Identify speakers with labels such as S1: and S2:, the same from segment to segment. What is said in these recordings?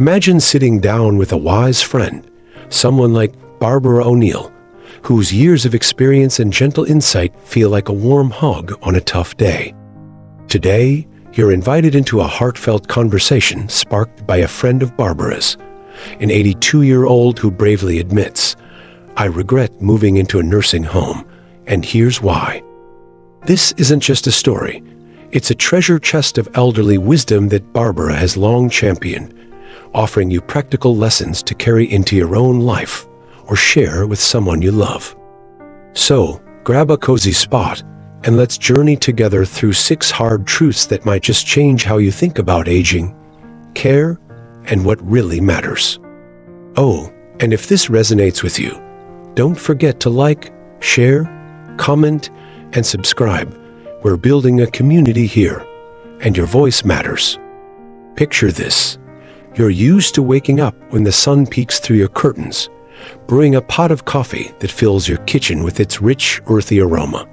S1: Imagine sitting down with a wise friend, someone like Barbara O'Neill, whose years of experience and gentle insight feel like a warm hug on a tough day. Today, you're invited into a heartfelt conversation sparked by a friend of Barbara's, an 82-year-old who bravely admits, "I regret moving into a nursing home, and here's why." This isn't just a story. It's a treasure chest of elderly wisdom that Barbara has long championed, offering you practical lessons to carry into your own life or share with someone you love. So, grab a cozy spot and let's journey together through 6 hard truths that might just change how you think about aging, care, and what really matters. Oh, and if this resonates with you, don't forget to like, share, comment, and subscribe. We're building a community here, and your voice matters. Picture this. You're used to waking up when the sun peeks through your curtains, brewing a pot of coffee that fills your kitchen with its rich, earthy aroma,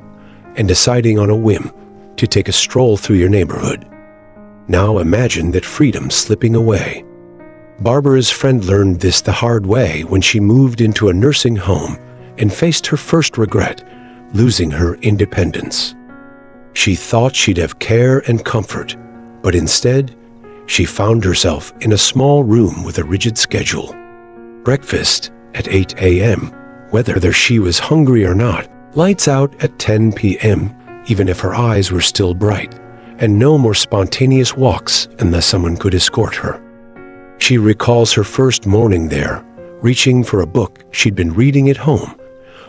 S1: and deciding on a whim to take a stroll through your neighborhood. Now imagine that freedom slipping away. Barbara's friend learned this the hard way when she moved into a nursing home and faced her first regret, losing her independence. She thought she'd have care and comfort, but instead, she found herself in a small room with a rigid schedule. Breakfast at 8 a.m., whether she was hungry or not, lights out at 10 p.m., even if her eyes were still bright, and no more spontaneous walks unless someone could escort her. She recalls her first morning there, reaching for a book she'd been reading at home,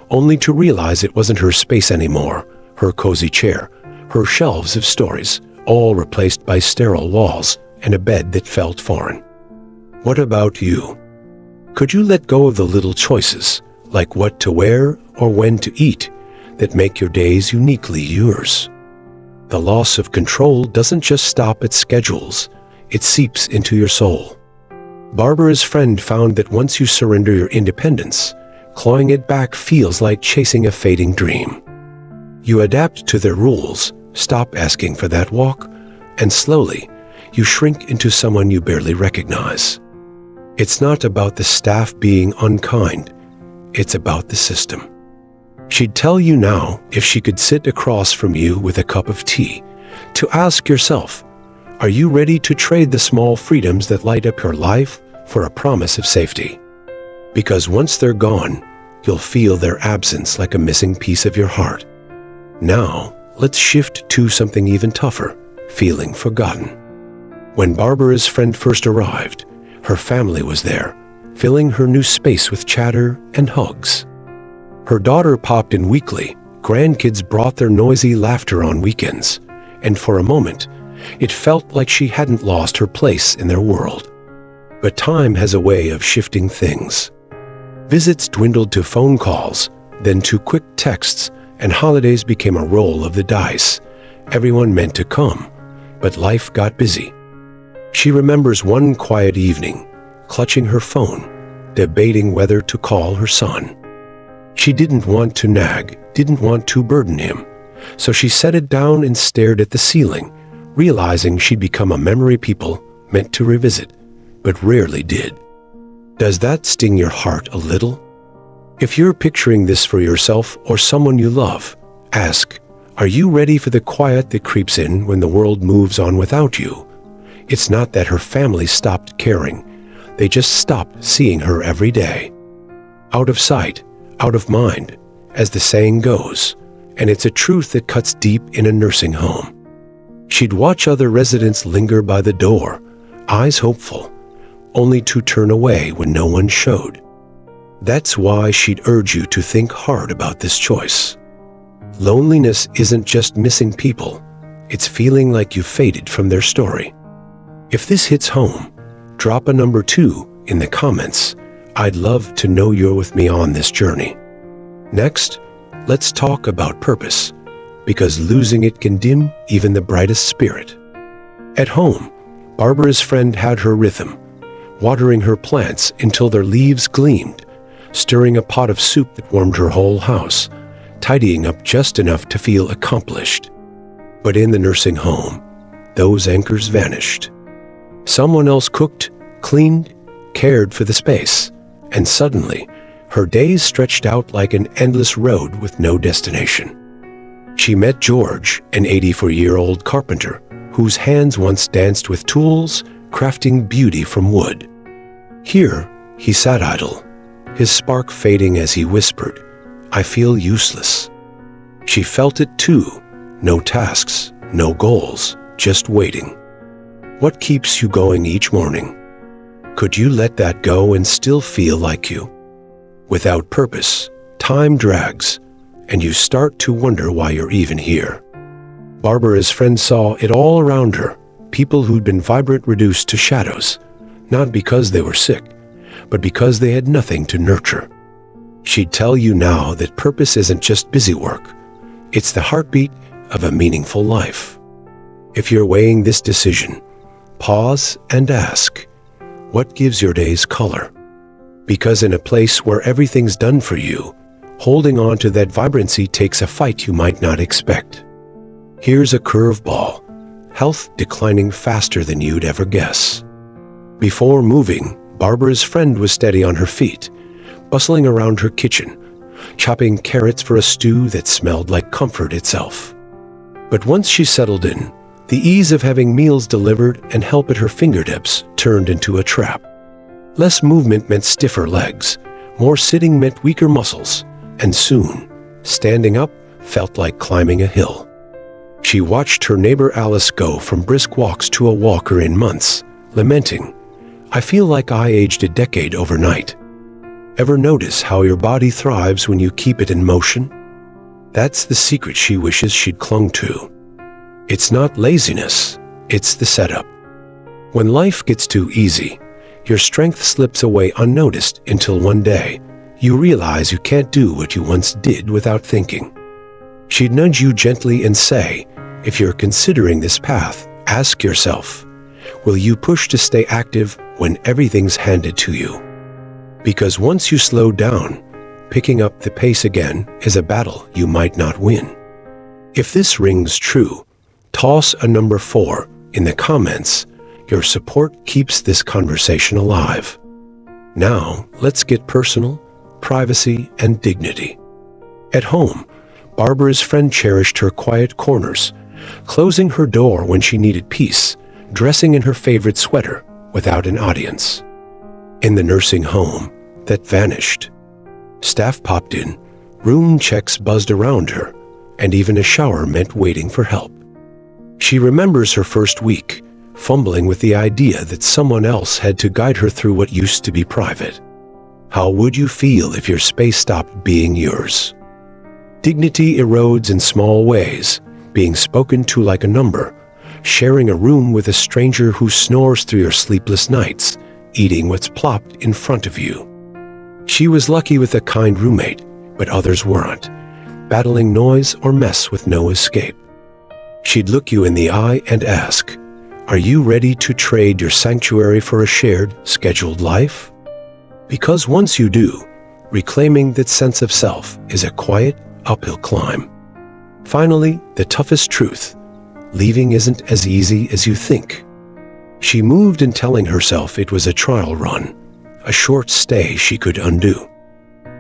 S1: only to realize it wasn't her space anymore, her cozy chair, her shelves of stories, all replaced by sterile walls and a bed that felt foreign. What about you? Could you let go of the little choices, like what to wear or when to eat, that make your days uniquely yours? The loss of control doesn't just stop at schedules, it seeps into your soul. Barbara's friend found that once you surrender your independence, clawing it back feels like chasing a fading dream. You adapt to their rules, stop asking for that walk, and slowly, you shrink into someone you barely recognize. It's not about the staff being unkind, it's about the system. She'd tell you now, if she could sit across from you with a cup of tea, to ask yourself, are you ready to trade the small freedoms that light up your life for a promise of safety? Because once they're gone, you'll feel their absence like a missing piece of your heart. Now, let's shift to something even tougher, feeling forgotten. When Barbara's friend first arrived, her family was there, filling her new space with chatter and hugs. Her daughter popped in weekly, grandkids brought their noisy laughter on weekends, and for a moment, it felt like she hadn't lost her place in their world. But time has a way of shifting things. Visits dwindled to phone calls, then to quick texts, and holidays became a roll of the dice. Everyone meant to come, but life got busy. She remembers one quiet evening, clutching her phone, debating whether to call her son. She didn't want to nag, didn't want to burden him, so she set it down and stared at the ceiling, realizing she'd become a memory people meant to revisit, but rarely did. Does that sting your heart a little? If you're picturing this for yourself or someone you love, ask, are you ready for the quiet that creeps in when the world moves on without you? It's not that her family stopped caring. They just stopped seeing her every day. Out of sight, out of mind, as the saying goes, and it's a truth that cuts deep in a nursing home. She'd watch other residents linger by the door, eyes hopeful, only to turn away when no one showed. That's why she'd urge you to think hard about this choice. Loneliness isn't just missing people, it's feeling like you faded from their story. If this hits home, drop a number 2 in the comments. I'd love to know you're with me on this journey. Next, let's talk about purpose, because losing it can dim even the brightest spirit. At home, Barbara's friend had her rhythm, watering her plants until their leaves gleamed, stirring a pot of soup that warmed her whole house, tidying up just enough to feel accomplished. But in the nursing home, those anchors vanished. Someone else cooked, cleaned, cared for the space, and suddenly, her days stretched out like an endless road with no destination. She met George, an 84-year-old carpenter, whose hands once danced with tools, crafting beauty from wood. Here, he sat idle, his spark fading as he whispered, "I feel useless." She felt it too. No tasks, no goals, just waiting. What keeps you going each morning? Could you let that go and still feel like you? Without purpose, time drags, and you start to wonder why you're even here. Barbara's friend saw it all around her, people who'd been vibrant reduced to shadows, not because they were sick, but because they had nothing to nurture. She'd tell you now that purpose isn't just busy work, it's the heartbeat of a meaningful life. If you're weighing this decision, pause and ask, what gives your days color? Because in a place where everything's done for you, holding on to that vibrancy takes a fight you might not expect. Here's a curveball: health declining faster than you'd ever guess. Before moving, Barbara's friend was steady on her feet, bustling around her kitchen, chopping carrots for a stew that smelled like comfort itself. But once she settled in, the ease of having meals delivered and help at her fingertips turned into a trap. Less movement meant stiffer legs, more sitting meant weaker muscles, and soon, standing up felt like climbing a hill. She watched her neighbor Alice go from brisk walks to a walker in months, lamenting, "I feel like I aged a decade overnight." Ever notice how your body thrives when you keep it in motion? That's the secret she wishes she'd clung to. It's not laziness, it's the setup. When life gets too easy, your strength slips away unnoticed until one day, you realize you can't do what you once did without thinking. She'd nudge you gently and say, if you're considering this path, ask yourself, will you push to stay active when everything's handed to you? Because once you slow down, picking up the pace again is a battle you might not win. If this rings true, toss a number 4 in the comments. Your support keeps this conversation alive. Now, let's get personal, privacy, and dignity. At home, Barbara's friend cherished her quiet corners, closing her door when she needed peace, dressing in her favorite sweater without an audience. In the nursing home, that vanished. Staff popped in, room checks buzzed around her, and even a shower meant waiting for help. She remembers her first week, fumbling with the idea that someone else had to guide her through what used to be private. How would you feel if your space stopped being yours? Dignity erodes in small ways, being spoken to like a number, sharing a room with a stranger who snores through your sleepless nights, eating what's plopped in front of you. She was lucky with a kind roommate, but others weren't, battling noise or mess with no escape. She'd look you in the eye and ask, are you ready to trade your sanctuary for a shared, scheduled life? Because once you do, reclaiming that sense of self is a quiet, uphill climb. Finally, the toughest truth: leaving isn't as easy as you think. She moved in telling herself it was a trial run, a short stay she could undo.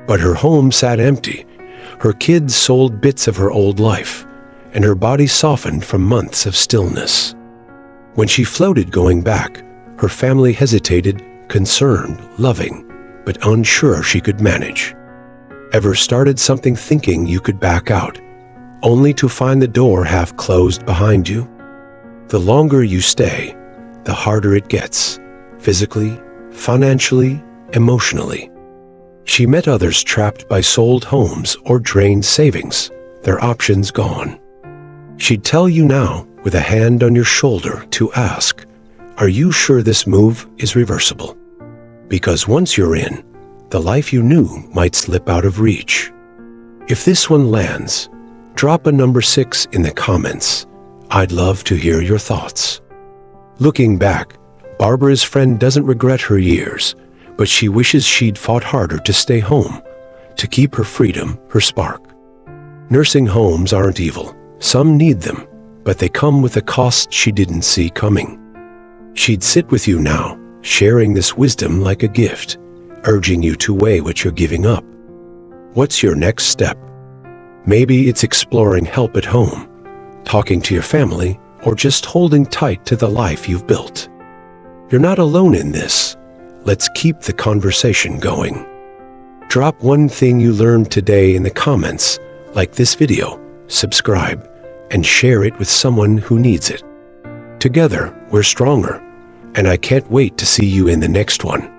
S1: But her home sat empty, her kids sold bits of her old life, and her body softened from months of stillness. When she floated going back, her family hesitated, concerned, loving, but unsure she could manage. Ever started something thinking you could back out, only to find the door half closed behind you? The longer you stay, the harder it gets, physically, financially, emotionally. She met others trapped by sold homes or drained savings, their options gone. She'd tell you now, with a hand on your shoulder, to ask, are you sure this move is reversible? Because once you're in, the life you knew might slip out of reach. If this one lands, drop a number 6 in the comments. I'd love to hear your thoughts. Looking back, Barbara's friend doesn't regret her years, but she wishes she'd fought harder to stay home, to keep her freedom, her spark. Nursing homes aren't evil. Some need them, but they come with a cost she didn't see coming. She'd sit with you now, sharing this wisdom like a gift, urging you to weigh what you're giving up. What's your next step? Maybe it's exploring help at home, talking to your family, or just holding tight to the life you've built. You're not alone in this. Let's keep the conversation going. Drop one thing you learned today in the comments, like this video, subscribe, and share it with someone who needs it. Together, we're stronger, and I can't wait to see you in the next one.